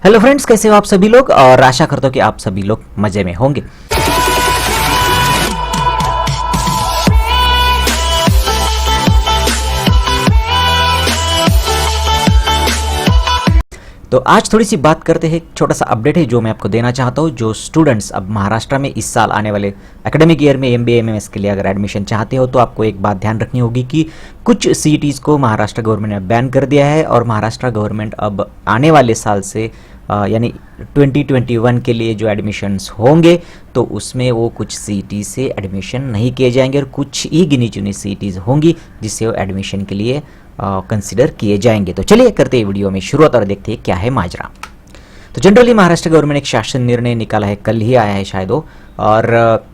Hello friends, कैसे हो आप सभी लोग। और आशा करता हूँ कि आप सभी लोग मजे में होंगे। तो आज थोड़ी सी बात करते हैं, छोटा सा अपडेट है जो मैं आपको देना चाहता हूँ। जो स्टूडेंट्स अब महाराष्ट्र में इस साल आने वाले एकेडमिक ईयर में MBA MMS के लिए अगर एडमिशन चाहते हो तो आपको एक बात ध्यान रखनी होगी कि कुछ CETs को महाराष्ट्र गवर्नमेंट ने बैन कर दिया है और महाराष्ट्र गवर्नमेंट अब आने वाले साल से यानी 2021 के लिए जो एडमिशन्स होंगे तो उसमें वो कुछ CET से एडमिशन नहीं किए जाएंगे और कुछ ही गिनी चुनी CETs होंगी जिससे वो एडमिशन के लिए कंसिडर किए जाएंगे। तो चलिए करते हैं वीडियो में शुरुआत और देखते हैं क्या है माजरा। तो जनरली महाराष्ट्र गवर्नमेंट एक शासन निर्णय निकाला है, कल ही आया है शायद वो, और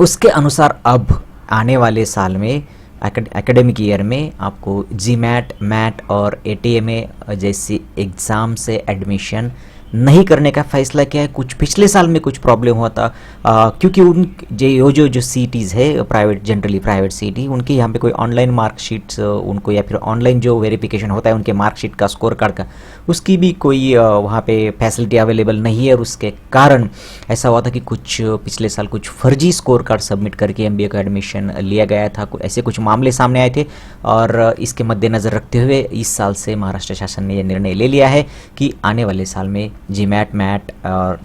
उसके अनुसार अब आने वाले साल में एकेडमिक ईयर में आपको GMAT, MAT और ATMA जैसी एग्ज़ाम से एडमिशन नहीं करने का फैसला किया है। कुछ पिछले साल में कुछ प्रॉब्लम हुआ था क्योंकि उन जो CETs है प्राइवेट, जनरली प्राइवेट CET, उनके यहाँ पे कोई ऑनलाइन मार्कशीट्स उनको या फिर ऑनलाइन जो वेरिफिकेशन होता है उनके मार्कशीट का, स्कोर कार्ड का, उसकी भी कोई वहाँ पे फैसिलिटी अवेलेबल नहीं है। और उसके कारण ऐसा हुआ था कि कुछ पिछले साल कुछ फर्जी स्कोर कार्ड सबमिट करके MBA का एडमिशन लिया गया था। ऐसे कुछ मामले सामने आए थे और इसके मद्देनज़र रखते हुए इस साल से महाराष्ट्र शासन ने यह निर्णय ले लिया है कि आने वाले साल में GMAT, MAT और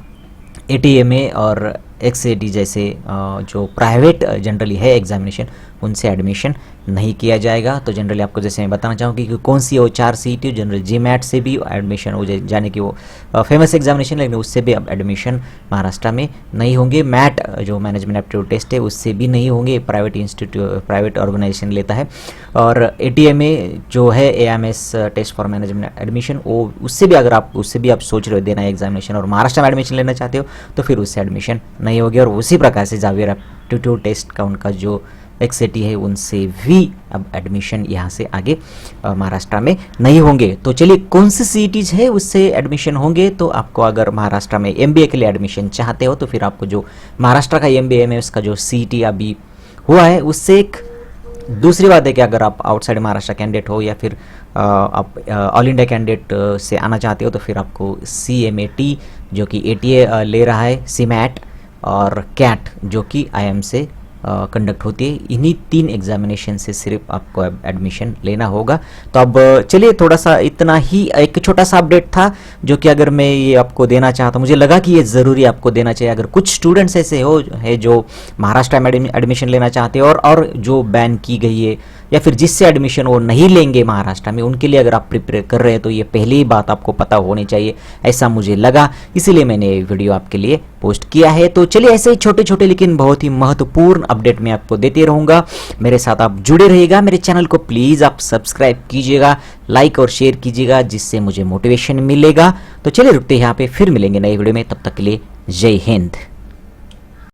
ATMA और XAT जैसे जो प्राइवेट जनरली है एग्जामिनेशन, उनसे एडमिशन नहीं किया जाएगा। तो जनरली आपको जैसे मैं बताना चाहूँगी कि कौन सी वो 4 CET, जनरल GMAT से भी एडमिशन हो जाने की वो फेमस एग्जामिनेशन, लेकिन उससे भी अब एडमिशन महाराष्ट्र में नहीं होंगे। MAT जो मैनेजमेंट एप्टीट्यूड टेस्ट है उससे भी नहीं होंगे, प्राइवेट इंस्टीट्यूट, प्राइवेट ऑर्गेनाइजेशन लेता है। और ATMA जो है AMS test for management admission, वो उससे भी अगर आप सोच रहे हो देना है एग्जामिनेशन और महाराष्ट्र में एडमिशन लेना चाहते हो तो फिर उससे एडमिशन नहीं होगी। और उसी प्रकार से जावियर एप्टीट्यूड टेस्ट का उनका जो XAT है उनसे भी अब एडमिशन यहाँ से आगे महाराष्ट्र में नहीं होंगे। तो चलिए कौन से CETs है उससे एडमिशन होंगे। तो आपको अगर महाराष्ट्र में MBA के लिए एडमिशन चाहते हो तो फिर आपको जो महाराष्ट्र का MBA MMS का जो CET अभी हुआ है उससे एक दूसरी बात है कि अगर आप आउटसाइड महाराष्ट्र कैंडिडेट हो या फिर आप ऑल इंडिया कैंडिडेट से आना चाहते हो तो फिर आपको CMAT जो कि ATA ले रहा है, CMAT और CAT जो कि IIM से कंडक्ट होती है, इन्हीं 3 एग्जामिनेशन से सिर्फ आपको एडमिशन लेना होगा। तो अब चलिए थोड़ा सा इतना ही एक छोटा सा अपडेट था जो कि अगर मैं ये आपको देना चाहता हूँ, मुझे लगा कि ये ज़रूरी आपको देना चाहिए। अगर कुछ स्टूडेंट्स ऐसे हो है जो महाराष्ट्र में एडमिशन लेना चाहते हैं और जो बैन की गई है या फिर जिससे एडमिशन वो नहीं लेंगे महाराष्ट्र में, उनके लिए अगर आप प्रिपेयर कर रहे हैं तो ये पहली ही बात आपको पता होनी चाहिए, ऐसा मुझे लगा, इसीलिए मैंने ये वीडियो आपके लिए पोस्ट किया है। तो चलिए ऐसे ही छोटे छोटे लेकिन बहुत ही महत्वपूर्ण अपडेट मैं आपको देते रहूँगा। मेरे साथ आप जुड़े रहिएगा। मेरे चैनल को प्लीज़ आप सब्सक्राइब कीजिएगा, लाइक और शेयर कीजिएगा, जिससे मुझे मोटिवेशन मिलेगा। तो चलिए रुकते हैं यहाँ पे, फिर मिलेंगे नई वीडियो में। तब तक के लिए जय हिंद।